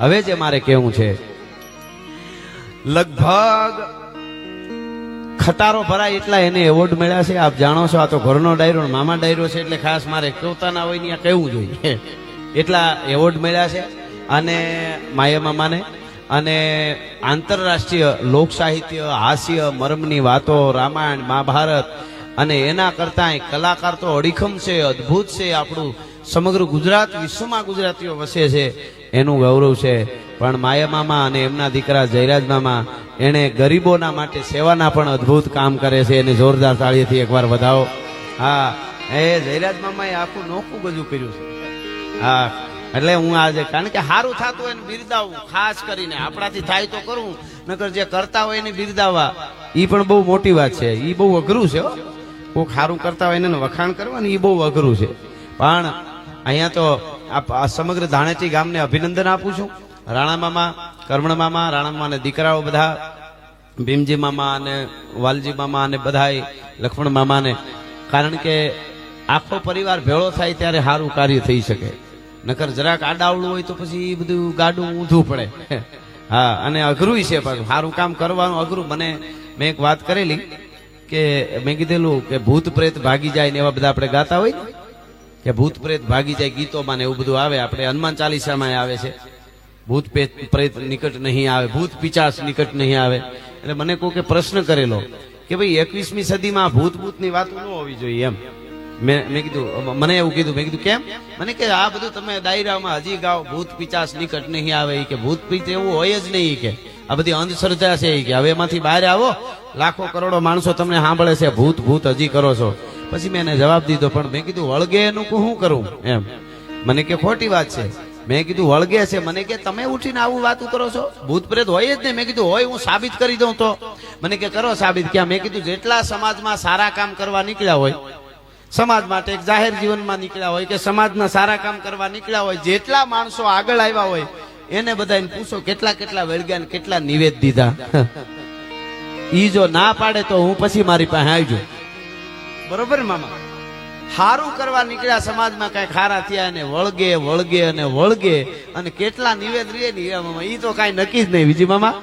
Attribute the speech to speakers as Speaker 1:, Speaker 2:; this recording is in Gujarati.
Speaker 1: હવે જે મારે કહેવું છે, લગભગ ખટારો ભરાય એટલા એને એવોર્ડ મળ્યા છે. આપ જાણો છો, આ તો ઘરનો ડાયરો મામા ડાયરો છે, એટલે ખાસ મારે પોતાના હોય ને કહેવું જોઈએ. એટલા એવોર્ડ મળ્યા છે. અને માયા મામાને અને આંતરરાષ્ટ્રીય લોક સાહિત્ય, હાસ્ય, મરમની વાતો, રામાયણ, મહાભારત અને એના કરતા કલાકાર તો અડીખમ છે, અદ્ભુત છે. આપણું સમગ્ર ગુજરાત, વિશ્વમાં ગુજરાતીઓ વસે છે, એનું ગૌરવ છે. પણ માયા મામા અને એમના દીકરા જયરાજ મામા એને ગરીબોના માટે સેવાના પણ અદ્ભુત કામ કરે છે. એને જોરદાર તાળીથી એકવાર વધાવો. હા, એ જયરાજ મામાએ આખું નોખું બધું કર્યું છે. હા, એટલે હું આજે, કારણ કે સારું થતું હોય એને બિરદાવવું, ખાસ કરીને આપણાથી થાય તો કરવું, નકર જે કરતા હોય એને બિરદાવવા, એ પણ બહુ મોટી વાત છે. એ બહુ અઘરું છે. કોઈક સારું કરતા હોય એને વખાણ કરવાનું એ બહુ અઘરું છે. પણ અહીંયા તો આ સમગ્ર ધાણેટી ગામને અભિનંદન આપું છું. રાણા મામા, કરમણ મામા, રાણા મામા અને દીકરાઓ બધા, ભીમજી મામા અને વાલજી મામા અને બધા લક્ષ્મણ મામાને, કારણ કે આખો પરિવાર ભેળો થાય ત્યારે સારું કાર્ય થઈ શકે. નકર જરાક આડાવડું હોય તો પછી બધું ગાડું ઊંધું પડે. હા, અને અઘરું છે, પણ સારું કામ કરવાનું અઘરું. મેં એક વાત કરેલી કે મેં કીધેલું કે ભૂત પ્રેત ભાગી જાય ને એવા બધા આપણે ગાતા હોય ને, કે ભૂત પ્રેત ભાગી જાય ગીતોમાં ને એવું બધું આવે. આપણે હનુમાન ચાલીસામાં આવે છે, ભૂત પ્રેત નિકટ નહીં આવે, ભૂત પિચાસ નિકટ નહીં આવે. એટલે મને કોઈ કે પ્રશ્ન કરેલો કે ભાઈ 21મી સદીમાં ભૂતની વાતો ન હોવી જોઈએ એમ. મેં કીધું, મને એવું કીધું. મેં કીધું કેમ? મને કે આ બધું તમે ડાયરામાં હજી ગાઓ, ભૂત પિચાસ નિકટ નહીં આવે, કે ભૂત પિચ એવું હોય જ નહીં, કે આ બધી અંધશ્રદ્ધા છે, કે હવે એમાંથી બહાર આવો, લાખો કરોડો માણસો તમને સાંભળે છે, ભૂત હજી કરો છો. પછી મેં એને જવાબ દીધો, પણ મેં કીધું વળગે એનું શું કરું એમ. મને કે ખોટી વાત છે. મેં કીધું વળગે છે. મને કે તમે ઉઠીને આવું વાતું કરો છો, ભૂત પ્રેત હોય જ નહીં. મેં કીધું હોય, હું સાબિત કરી દઉં તો. મને કે કરો સાબિત. ક્યાં? મેં કીધું જેટલા સમાજમાં સારા કામ કરવા નીકળ્યા હોય, સમાજ માટે એક જાહેર જીવનમાં નીકળ્યા હોય, કે સમાજના સારા કામ કરવા નીકળ્યા હોય, જેટલા માણસો આગળ આવ્યા હોય એને બધાને પૂછો કેટલા વેળગ્યા, કેટલા નિવેદ દીધા. ઈ જો ના પાડે તો હું પછી મારી પાસે આવજો. બરોબર મામા? સારું કરવા નીકળ્યા, સમાજમાં કઈ ખારા થયા, અને વળગે અને કેટલા નિવેદ રે ને ઈ તો કઈ નક્કી જ નહીં. વિજી મામા